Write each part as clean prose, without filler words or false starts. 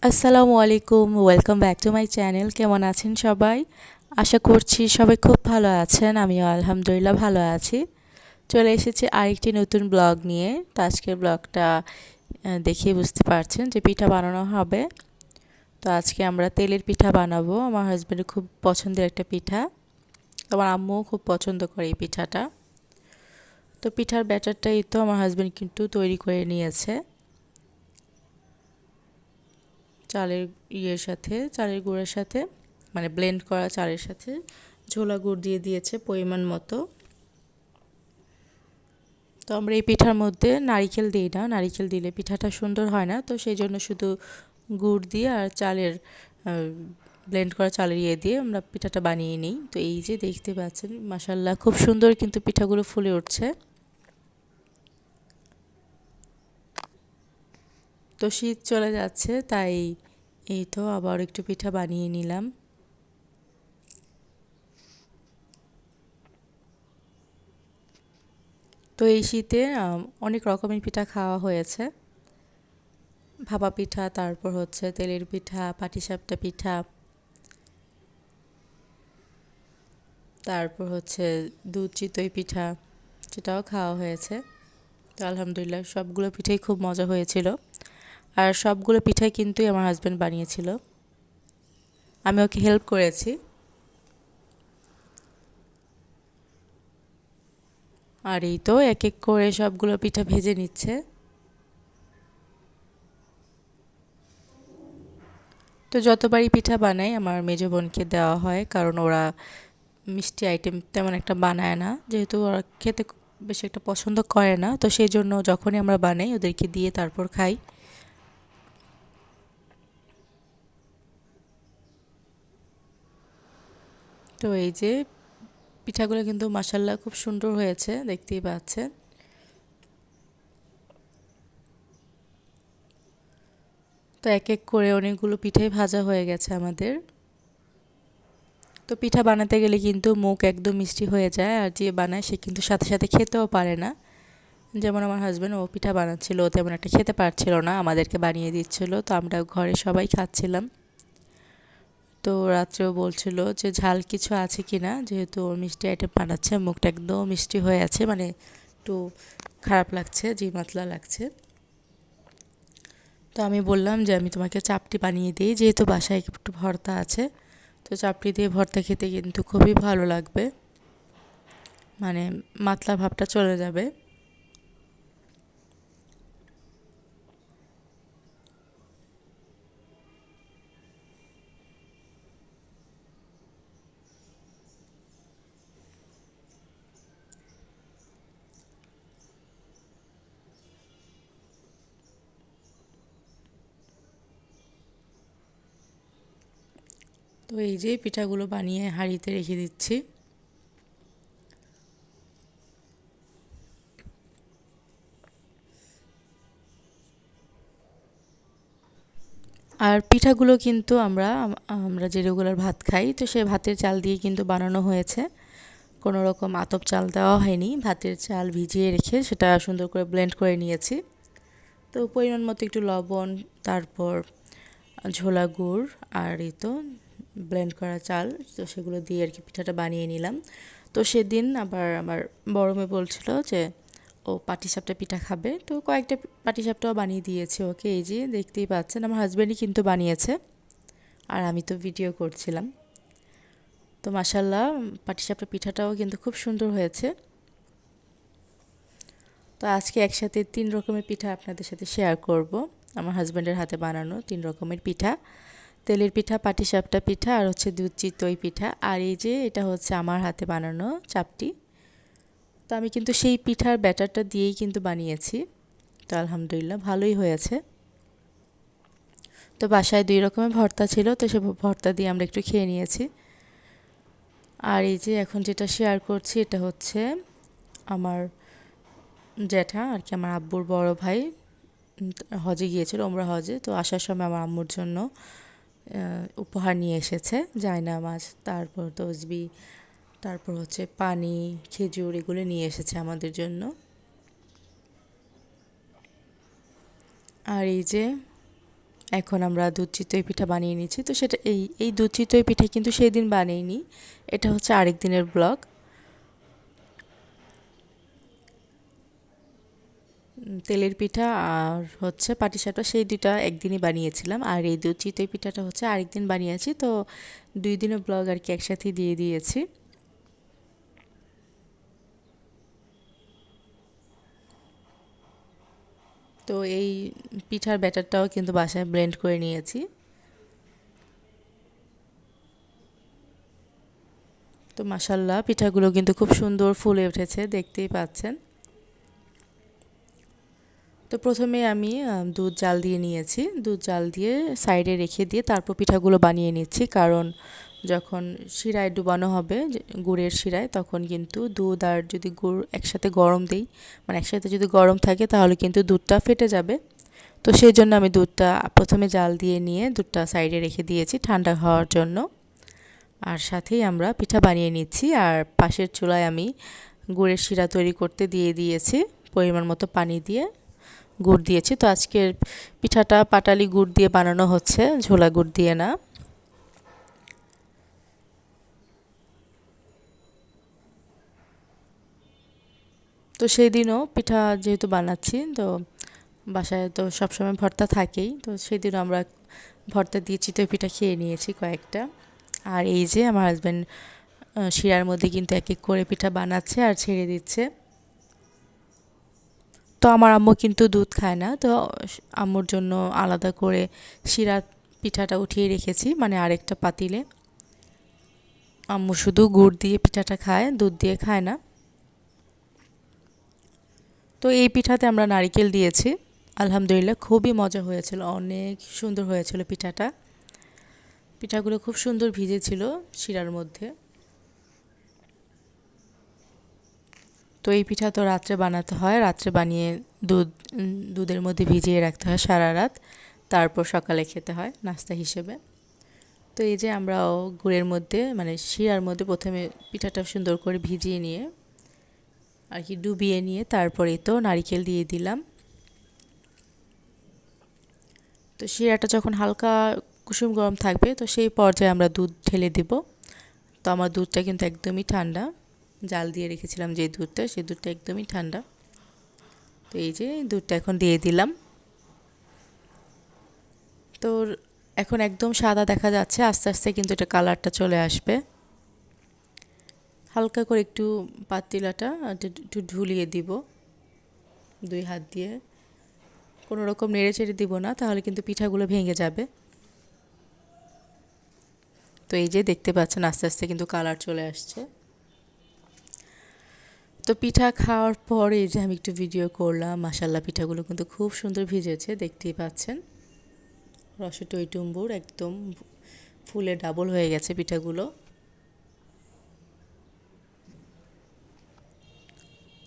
আসসালামু আলাইকুম, welcome back to my channel. কেমন আছেন সবাই? আশা করছি সবাই খুব ভালো আছেন। আমিও আলহামদুলিল্লাহ ভালো আছি। চলে এসেছি আরেকটি নতুন ব্লগ নিয়ে। তো আজকের ব্লগটা দেখেই বুঝতে পারছেন যে পিঠা বানানো হবে। তো আজকে আমরা তেলের পিঠা বানাবো। আমার হাজব্যান্ডের খুব পছন্দের একটা পিঠা। আমার আম্মুও খুব পছন্দ করে এই পিঠাটা। তো পিঠার ব্যাটারটাই তো আমার হাজব্যান্ড কিন্তু তৈরি করে নিয়েছে চালের গুঁড়ের সাথে, মানে ব্লেন্ড করা চালের সাথে ঝোলা গুড় দিয়ে দিয়েছে পরিমাণ মতো। তো আমরা এই পিঠার মধ্যে নারিকেল দিই না, নারিকেল দিলে পিঠাটা সুন্দর হয় না। তো সেই জন্য শুধু গুড় দিয়ে আর চালের ব্লেন্ড করা চালের দিয়ে আমরা পিঠাটা বানিয়ে নিই। তো এই যে দেখতে পাচ্ছেন, মাশাল্লাহ খুব সুন্দর কিন্তু পিঠাগুলো ফুলে উঠছে। তো শীত চলে যাচ্ছে, তাই এই তো আবার একটু পিঠা বানিয়ে নিলাম। তো এই শীতে অনেক রকমের পিঠা খাওয়া হয়েছে। ভাপা পিঠা, তারপর হচ্ছে তেলের পিঠা, পাটিসাপটা পিঠা, তারপর হচ্ছে দুধ চিতই পিঠা, সেটাও খাওয়া হয়েছে। তো আলহামদুলিল্লাহ সবগুলো পিঠাই খুব মজা হয়েছিল। আর সবগুলো পিঠাই কিন্তু আমার হাজব্যান্ড বানিয়েছিল, আমি ওকে হেল্প করেছি। আর এই তো এক এক করে সবগুলো পিঠা ভেজে নিচ্ছে। তো যতবারই পিঠা বানাই আমার মেজো বোনকে দেওয়া হয়, কারণ ওরা মিষ্টি আইটেম তেমন একটা বানায় না, যেহেতু ওরা খেতে বেশি একটা পছন্দ করে না। তো সেই জন্য যখনই আমরা বানাই ওদেরকে দিয়ে তারপর খাই। তো এই যে পিঠাগুলো কিন্তু মাশাল্লাহ খুব সুন্দর হয়েছে, দেখতেই পাচ্ছেন। তো এক এক করে অনেকগুলো পিঠাই ভাজা হয়ে গেছে আমাদের। তো পিঠা বানাতে গেলে কিন্তু মুখ একদম মিষ্টি হয়ে যায়, আর যে বানায় সে কিন্তু সাথে সাথে খেতেও পারে না। যেমন আমার হাজব্যান্ড, ও পিঠা বানাচ্ছিল, ও তেমন একটা খেতে পারছিল না, আমাদেরকে বানিয়ে দিচ্ছিল। তো আমরা ঘরে সবাই খাচ্ছিলাম। তো রাত্রেও বলছিল যে ঝাল কিছু আছে কি না, যেহেতু ওর মিষ্টি আইটেম বানাচ্ছে, মুখটা একদম মিষ্টি হয়ে আছে, মানে একটু খারাপ লাগছে, জি মাতলা লাগছে। তো আমি বললাম যে আমি তোমাকে চাপটি বানিয়ে দিই, যেহেতু বাসায় একটু ভর্তা আছে। তো চাপটি দিয়ে ভর্তা খেতে কিন্তু খুবই ভালো লাগবে, মানে মাতলা ভাবটা চলে যাবে। তো এই যে পিঠাগুলো বানিয়ে হাঁড়িতে রেখে দিচ্ছি। আর পিঠাগুলো কিন্তু আমরা আমরা যে রেগুলার ভাত খাই, তো সেই ভাতের চাল দিয়ে কিন্তু বানানো হয়েছে। কোনো রকম আতপ চাল দেওয়া হয়নি, ভাতের চাল ভিজিয়ে রেখে সেটা সুন্দর করে ব্লেন্ড করে নিয়েছি। তো পরিমাণ মতো একটু লবণ, তারপর ঝোলা গুড়, আর এই তো ব্লেন্ড করা চাল, তো সেগুলো দিয়ে আর কি পিঠাটা বানিয়ে নিলাম। তো সেদিন আবার আমার বড় মেয়ে বলছিল যে ও পাটিসাপটা পিঠা খাবে, তো কয়েকটা পাটিসাপটাও বানিয়ে দিয়েছে ওকে। এই যে দেখতেই পাচ্ছেন, আমার হাজব্যান্ডই কিন্তু বানিয়েছে, আর আমি তো ভিডিও করছিলাম। তো মাশাল্লাহ পাটিসাপটা পিঠাটাও কিন্তু খুব সুন্দর হয়েছে। তো আজকে একসাথে 3 রকমের পিঠা আপনাদের সাথে শেয়ার করব। আমার হাজব্যান্ডের হাতে বানানো 3 রকমের পিঠা, তেলের পিঠা, পাটিসাপটা পিঠা, আর হচ্ছে দুধ চিতই পিঠা। আর এই যে এটা হচ্ছে আমার হাতে বানানো চাপটি। তো আমি কিন্তু সেই পিঠার ব্যাটারটা দিয়েই কিন্তু বানিয়েছি। তো আলহামদুলিল্লাহ ভালোই হয়েছে। তো বাসায় 2 রকমের ভর্তা ছিল, তো সে ভর্তা দিয়ে আমরা একটু খেয়ে নিয়েছি। আর এই যে এখন যেটা শেয়ার করছি, এটা হচ্ছে আমার জ্যাঠা আর কি, আমার আব্বুর বড় ভাই, হজে গিয়েছিল, ওমরা হজে। তো আসার সময় আমার আম্মুর জন্য উপহার নিয়ে এসেছে জায়নামাজ, তারপর তসবি, তারপর হচ্ছে পানি, খেজুর, এগুলো নিয়ে এসেছে আমাদের জন্য। আর এই যে এখন আমরা দুধ চিতই পিঠা বানিয়ে নিচ্ছি। তো সেটা এই দুধ চিতই পিঠা কিন্তু সেই দিন বানাইনি, এটা হচ্ছে আরেক দিনের ব্লগ। তেলের পিঠা আর হচ্ছে পাটিসাপটা সেই দুইটা একদিনই বানিয়েছিলাম, আর এই দুধ চিতই পিঠাটা হচ্ছে আরেকদিন বানিয়েছি। তো 2 দিনের ব্লগ আর কি একসাথেই দিয়ে দিয়েছি। তো এই পিঠার ব্যাটারটাও কিন্তু বাসায় ব্লেন্ড করে নিয়েছি। তো মাশাল্লাহ পিঠাগুলো কিন্তু খুব সুন্দর ফুলে উঠেছে, দেখতেই পাচ্ছেন। তো প্রথমে আমি দুধ জাল দিয়ে নিয়েছি, দুধ জাল দিয়ে সাইডে রেখে দিয়ে তারপর পিঠাগুলো বানিয়ে নিচ্ছি, কারণ যখন শিরায় ডুবানো হবে গুড়ের শিরায়, তখন কিন্তু দুধ আর যদি গুড় একসাথে গরম দেই, মানে একসাথে যদি গরম থাকে তাহলে কিন্তু দুধটা ফেটে যাবে। তো সেই জন্য আমি দুধটা প্রথমে জাল দিয়ে নিয়ে দুধটা সাইডে রেখে দিয়েছি ঠান্ডা হওয়ার জন্য। আর সাথেই আমরা পিঠা বানিয়ে নিচ্ছি, আর পাশের চুলায় আমি গুড়ের শিরা তৈরি করতে দিয়ে দিয়েছি, পরিমাণ মতো পানি দিয়ে গুড় দিয়েছি। তো আজকের পিঠাটা পাটালি গুড় দিয়ে বানানো হচ্ছে, ঝোলা গুড় দিয়ে না। তো সেই দিনও পিঠা যেহেতু বানাচ্ছি, তো বাসায় তো সবসময় ভর্তা থাকেই, তো সেদিনও আমরা ভর্তা দিয়ে চিতই পিঠা খেয়ে নিয়েছি কয়েকটা। আর এই যে আমার হাজব্যান্ড শিরার মধ্যে কিন্তু এক এক করে পিঠা বানাচ্ছে আর ছেড়ে দিচ্ছে। তো আমার আম্মু কিন্তু দুধ খায় না, তো আম্মুর জন্য আলাদা করে শিরার পিঠাটা উঠিয়ে রেখেছি, মানে আরেকটা পাতিলে। আম্মু শুধু গুড় দিয়ে পিঠাটা খায়, দুধ দিয়ে খায় না। তো এই পিঠাতে আমরা নারিকেল দিয়েছি। আলহামদুলিল্লাহ খুবই মজা হয়েছিল, অনেক সুন্দর হয়েছিল পিঠাটা। পিঠাগুলো খুব সুন্দর ভিজেছিল শিরার মধ্যে। তো এই পিঠা তো রাত্রে বানাতে হয়, রাত্রে বানিয়ে দুধের মধ্যে ভিজিয়ে রাখতে হয় সারা রাত, তারপর সকালে খেতে হয় নাস্তা হিসেবে। তো এই যে আমরাও গুড়ের মধ্যে মানে শিরার মধ্যে প্রথমে পিঠাটা সুন্দর করে ভিজিয়ে নিয়ে আর কি ডুবিয়ে নিয়ে তারপরে তো নারিকেল দিয়ে দিলাম। তো শিরাটা যখন হালকা কুসুম গরম থাকবে, তো সেই পর্যায়ে আমরা দুধ ঢেলে দিব। তো আমার দুধটা কিন্তু একদমই ঠান্ডা, জাল দিয়ে রেখেছিলাম যে দুধটা, সেই দুধটা একদমই ঠান্ডা। তো এই যে দুধটা এখন দিয়ে দিলাম। তো এখন একদম সাদা দেখা যাচ্ছে, আস্তে আস্তে কিন্তু এটা কালারটা চলে আসবে। হালকা করে একটু পাতিলাটা একটু ঢুলিয়ে দিব 2 হাত দিয়ে, কোনো রকম নেড়ে চেড়ে দিব না, তাহলে কিন্তু পিঠাগুলো ভেঙে যাবে। তো এই যে দেখতে পাচ্ছেন আস্তে আস্তে কিন্তু কালার চলে আসছে। তো পিঠা খাওয়ার পরে এই যে আমি একটু ভিডিও করলাম, মাশাল্লাহ পিঠাগুলো কিন্তু খুব সুন্দর ভিজেছে, দেখতেই পাচ্ছেন। রসে টইটুম্বুর একদম ফুলে ডাবল হয়ে গেছে পিঠাগুলো।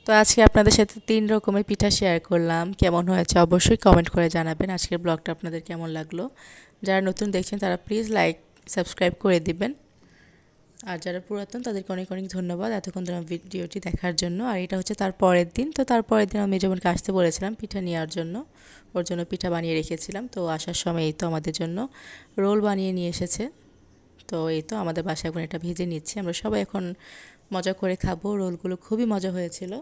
তো আজকে আপনাদের সাথে 3 রকমের পিঠা শেয়ার করলাম, কেমন হয়েছে অবশ্যই কমেন্ট করে জানাবেন। আজকের ব্লগটা আপনাদের কেমন লাগলো। যারা নতুন দেখছেন তারা প্লিজ লাইক সাবস্ক্রাইব করে দিবেন, আর যারা পুরাতন তাদেরকে অনেক অনেক ধন্যবাদ এতক্ষণ ধরে ভিডিওটি দেখার জন্য। আর এটা হচ্ছে তার পরের দিন। তো তার পরের দিন আমি যেমনকে আসতে বলেছিলাম পিঠা নেওয়ার জন্য, ওর জন্য পিঠা বানিয়ে রেখেছিলাম। তো আসার সময় এই তো আমাদের জন্য রোল বানিয়ে নিয়ে এসেছে। তো এই তো আমাদের বাসায় এখন এটা ভেজে নিচ্ছি, আমরা সবাই এখন মজা করে খাবো। রোলগুলো খুবই মজা হয়েছিল।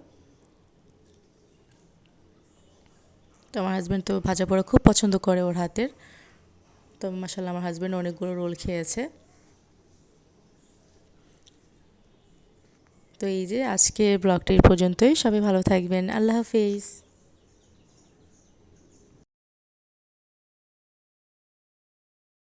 তো আমার হাজব্যান্ড তো ভাজা পোড়া খুব পছন্দ করে ওর হাতের। তো মাশাআল্লাহ আমার হাজব্যান্ড অনেকগুলো রোল খেয়েছে। তো এই যে আজকে ব্লগটা এই পর্যন্তই, সবাই ভালো থাকবেন, আল্লাহ হাফেজ।